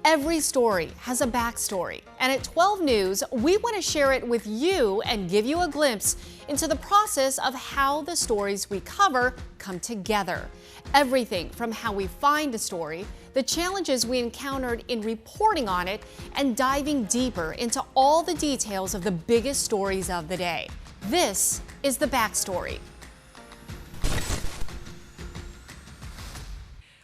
Every story has a backstory, and at 12 News, we want to share it with you and give you a glimpse into the process of how the stories we cover come together. Everything from how we find a story, the challenges we encountered in reporting on it, and diving deeper into all the details of the biggest stories of the day. This is the backstory.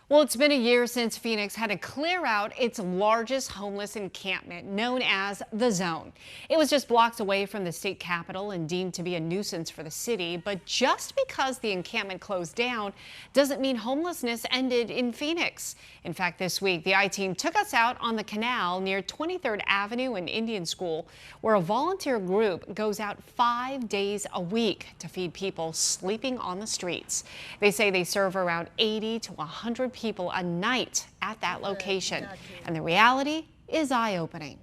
Well, it's been a year since Phoenix had to clear out its largest homeless encampment, known as the Zone. It was just blocks away from the state capitol and deemed to be a nuisance for the city. But just because the encampment closed down doesn't mean homelessness ended in Phoenix. In fact, this week, the I-Team took us out on the canal near 23rd Avenue and Indian School, where a volunteer group goes out 5 days a week to feed people sleeping on the streets. They say they serve around 80 to 100 people a night at that location, and the reality is eye-opening.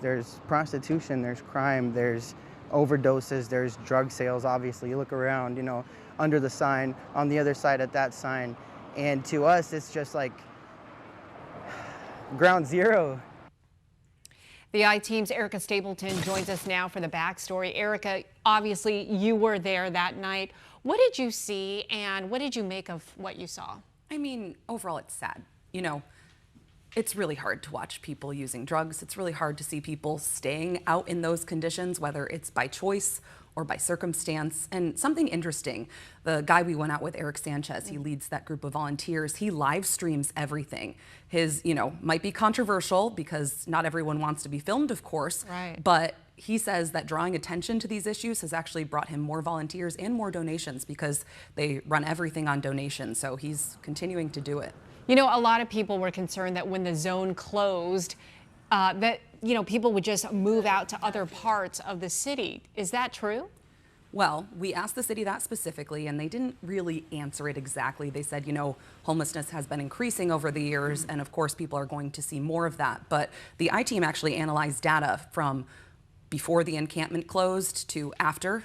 There's prostitution, there's crime, there's overdoses, there's drug sales. Obviously, you look around, you know, under the sign, on the other side at that sign, and to us it's just like ground zero. The I-Team's Erica Stapleton joins us now for the backstory. Erica, obviously you were there that night. What did you see and what did you make of what you saw? I mean, overall it's sad. You know, it's really hard to watch people using drugs. It's really hard to see people staying out in those conditions, whether it's by choice or by circumstance. And something interesting, the guy we went out with, Eric Sanchez, he leads that group of volunteers. He live streams everything. His, you know, might be controversial because not everyone wants to be filmed, of course, right. But he says that drawing attention to these issues has actually brought him more volunteers and more donations because they run everything on donations. So he's continuing to do it. You know, a lot of people were concerned that when the Zone closed, that, you know, people would just move out to other parts of the city. Is that true? Well, we asked the city that specifically, and they didn't really answer it exactly. They said, you know, homelessness has been increasing over the years, and of course people are going to see more of that. But the I-Team actually analyzed data from before the encampment closed to after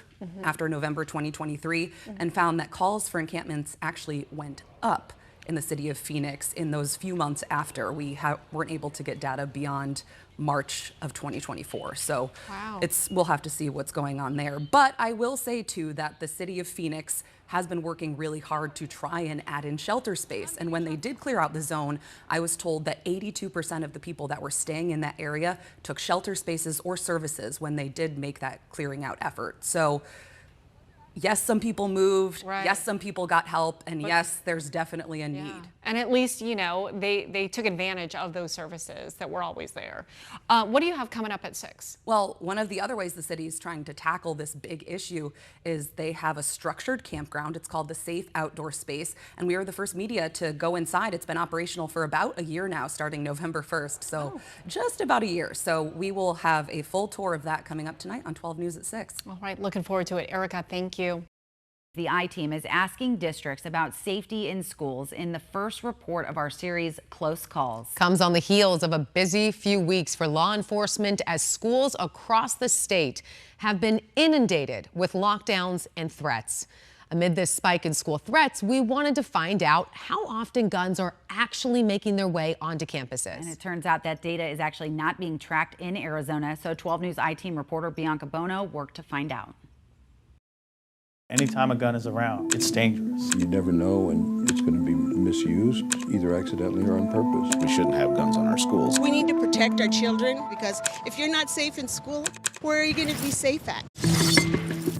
November 2023, and found that calls for encampments actually went up in the city of Phoenix in those few months after. We weren't able to get data beyond March of 2024. So wow. We'll have to see what's going on there. But I will say too that the city of Phoenix has been working really hard to try and add in shelter space. And when they did clear out the zone, I was told that 82% of the people that were staying in that area took shelter spaces or services when they did make that clearing out effort. So yes, some people moved, right. Yes, some people got help, and yes, there's definitely a need. And at least, you know, they took advantage of those services that were always there. What do you have coming up at 6? Well, one of the other ways the city is trying to tackle this big issue is they have a structured campground. It's called the Safe Outdoor Space, and we are the first media to go inside. It's been operational for about a year now, starting November 1st, so just about a year. So we will have a full tour of that coming up tonight on 12 News at 6. All right, looking forward to it. Erica, thank you. The I-Team is asking districts about safety in schools in the first report of our series, Close Calls. Comes on the heels of a busy few weeks for law enforcement as schools across the state have been inundated with lockdowns and threats. Amid this spike in school threats, we wanted to find out how often guns are actually making their way onto campuses. And it turns out that data is actually not being tracked in Arizona. So 12 News I-Team reporter Bianca worked to find out. Anytime a gun is around, it's dangerous. You never know when it's going to be misused, either accidentally or on purpose. We shouldn't have guns on our schools. We need to protect our children because if you're not safe in school, where are you going to be safe at?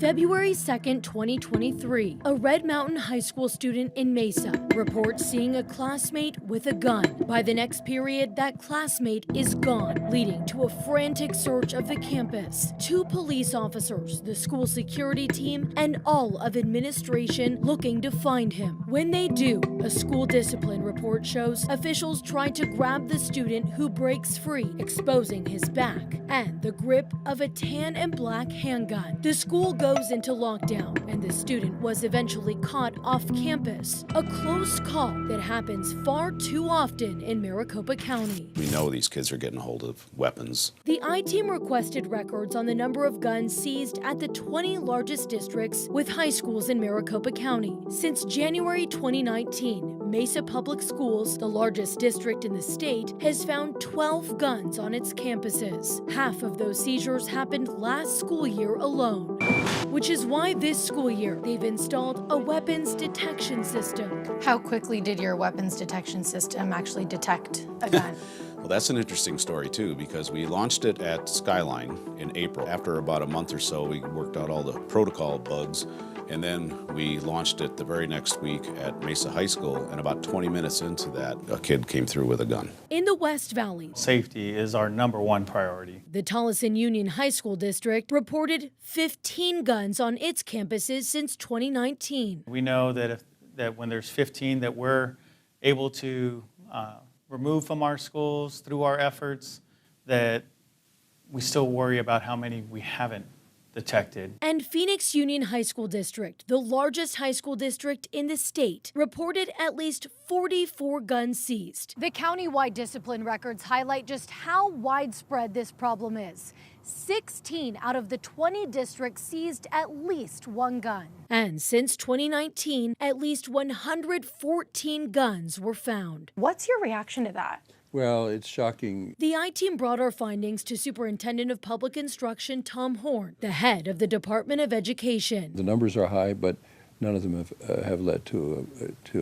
February 2nd, 2023, a Red Mountain High School student in Mesa reports seeing a classmate with a gun. By the next period, that classmate is gone, leading to a frantic search of the campus. 2 police officers, the school security team, and all of administration looking to find him. When they do, a school discipline report shows officials tried to grab the student who breaks free, exposing his back and the grip of a tan and black handgun. The school goes into lockdown, and the student was eventually caught off campus. A close call that happens far too often in Maricopa County. We know these kids are getting a hold of weapons. The I-Team requested records on the number of guns seized at the 20 largest districts with high schools in Maricopa County. Since January 2019, Mesa Public Schools, the largest district in the state, has found 12 guns on its campuses. Half of those seizures happened last school year alone, which is why this school year they've installed a weapons detection system. How quickly did your weapons detection system actually detect a gun? Well, that's an interesting story too, because we launched it at Skyline in April. After about a month or so, we worked out all the protocol bugs, and then we launched it the very next week at Mesa High School, and about 20 minutes into that, a kid came through with a gun. In the West Valley, Safety is our #1 priority. the Tolleson Union High School District reported 15 guns on its campuses since 2019. We know that when there's 15 that we're able to remove from our schools through our efforts, that we still worry about how many we haven't detected. And Phoenix Union High School District, the largest high school district in the state, reported at least 44 guns seized. The county-wide discipline records highlight just how widespread this problem is. 16 out of the 20 districts seized at least one gun. And since 2019, at least 114 guns were found. What's your reaction to that? Well, it's shocking. The I-Team brought our findings to Superintendent of Public Instruction Tom Horn, the head of the Department of Education. The numbers are high, but none of them have led to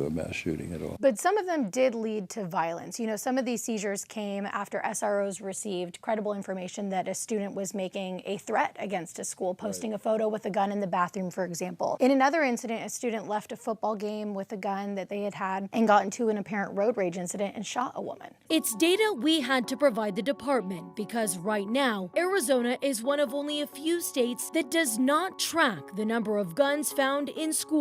a mass shooting at all. But some of them did lead to violence. You know, some of these seizures came after SROs received credible information that a student was making a threat against a school, posting a photo with a gun in the bathroom, for example. In another incident, a student left a football game with a gun that they had and got into an apparent road rage incident and shot a woman. It's data we had to provide the department because right now, Arizona is one of only a few states that does not track the number of guns found in schools.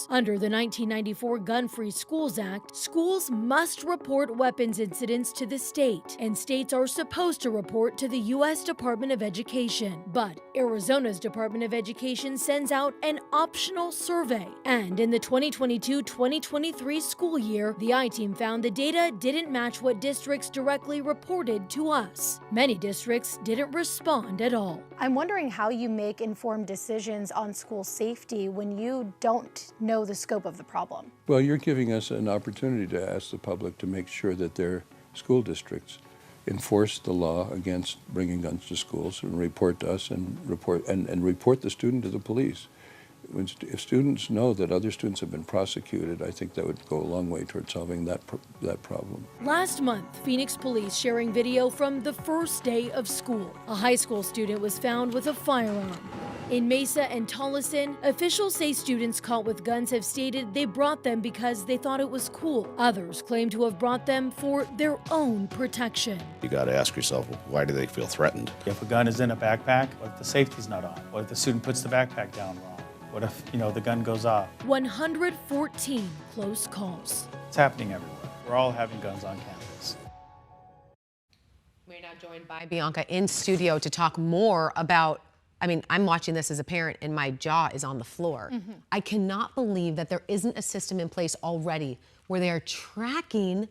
Under the 1994 Gun-Free Schools Act, schools must report weapons incidents to the state, and states are supposed to report to the U.S. Department of Education. But Arizona's Department of Education sends out an optional survey, and in the 2022-2023 school year, the I-Team found the data didn't match what districts directly reported to us. Many districts didn't respond at all. I'm wondering how you make informed decisions on school safety when you don't know the scope of the problem. Well, you're giving us an opportunity to ask the public to make sure that their school districts enforce the law against bringing guns to schools and report to us and report the student to the police. If students know that other students have been prosecuted, I think that would go a long way toward solving that problem. Last month, Phoenix police sharing video from the first day of school. A high school student was found with a firearm. In Mesa and Tolleson, officials say students caught with guns have stated they brought them because they thought it was cool. Others claim to have brought them for their own protection. You got to ask yourself, why do they feel threatened? If a gun is in a backpack, what if the safety's not on? What if the student puts the backpack down wrong? What if, the gun goes off? 114 close calls. It's happening everywhere. We're all having guns on campus. We're now joined by Bianca in studio to talk more about, I'm watching this as a parent and my jaw is on the floor. I cannot believe that there isn't a system in place already where they are tracking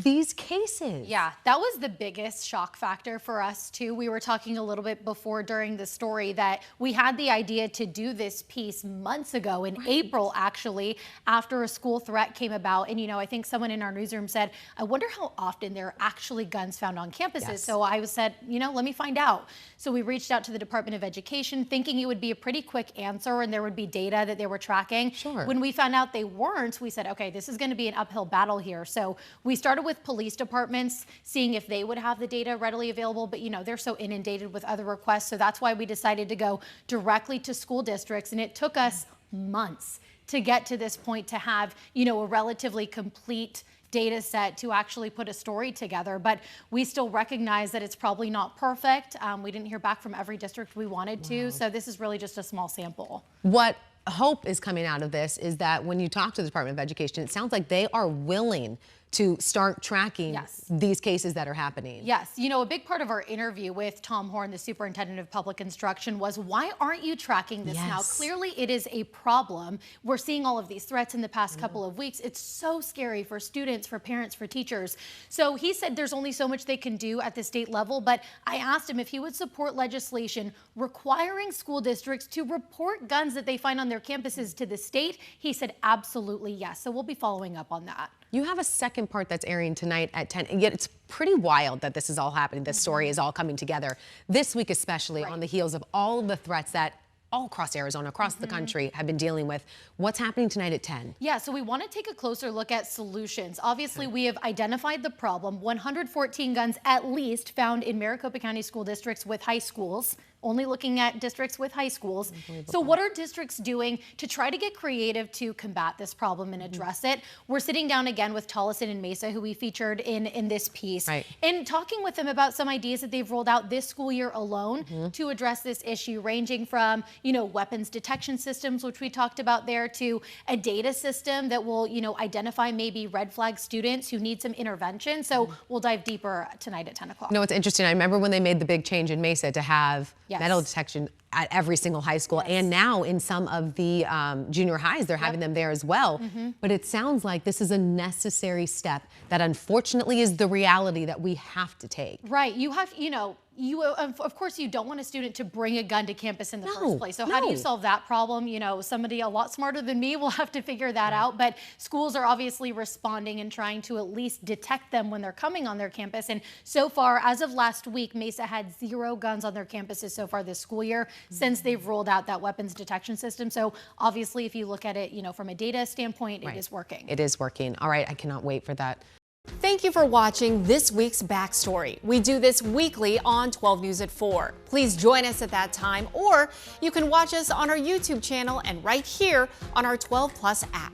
these cases. Yeah, that was the biggest shock factor for us too. We were talking a little bit before during the story that we had the idea to do this piece months ago in April, actually, after a school threat came about. And I think someone in our newsroom said, I wonder how often there are actually guns found on campuses. Yes. So I said, let me find out. So we reached out to the Department of Education thinking it would be a pretty quick answer and there would be data that they were tracking. Sure. When we found out they weren't, we said, okay, this is going to be an uphill battle here. So we started with police departments, seeing if they would have the data readily available, but they're so inundated with other requests. So that's why we decided to go directly to school districts. And it took us months to get to this point to have, a relatively complete data set to actually put a story together. But we still recognize that it's probably not perfect. We didn't hear back from every district we wanted to. So this is really just a small sample. What hope is coming out of this is that when you talk to the Department of Education, it sounds like they are willing to start tracking these cases that are happening. Yes, a big part of our interview with Tom Horn, the Superintendent of Public Instruction, was why aren't you tracking this now? Clearly it is a problem. We're seeing all of these threats in the past couple of weeks. It's so scary for students, for parents, for teachers. So he said there's only so much they can do at the state level, but I asked him if he would support legislation requiring school districts to report guns that they find on their campuses to the state. He said absolutely yes. So we'll be following up on that. You have a second part that's airing tonight at 10, and yet it's pretty wild that this is all happening. This story is all coming together this week, especially on the heels of all of the threats that all across Arizona, across the country, have been dealing with. What's happening tonight at 10? Yeah, so we want to take a closer look at solutions. Obviously, we have identified the problem. 114 guns at least found in Maricopa County school districts with high schools. Only looking at districts with high schools. So what are districts doing to try to get creative to combat this problem and address it? We're sitting down again with Tolleson and Mesa, who we featured in this piece, and talking with them about some ideas that they've rolled out this school year alone to address this issue, ranging from, you know, weapons detection systems, which we talked about there, to a data system that will, you know, identify maybe red flag students who need some intervention. So we'll dive deeper tonight at 10 o'clock. You know, it's interesting. I remember when they made the big change in Mesa to have metal detection at every single high school, and now in some of the junior highs, they're having them there as well. But it sounds like this is a necessary step that unfortunately is the reality that we have to take. Right. You have, you know, of course, you don't want a student to bring a gun to campus in the first place. So how do you solve that problem? You know, somebody a lot smarter than me will have to figure that out. But schools are obviously responding and trying to at least detect them when they're coming on their campus. And so far, as of last week, Mesa had 0 guns on their campuses so far this school year since they've rolled out that weapons detection system. So obviously, if you look at it, you know, from a data standpoint, it is working. It is working. All right, I cannot wait for that. Thank you for watching this week's Backstory. We do this weekly on 12 News at 4. Please join us at that time, or you can watch us on our YouTube channel and right here on our 12 Plus app.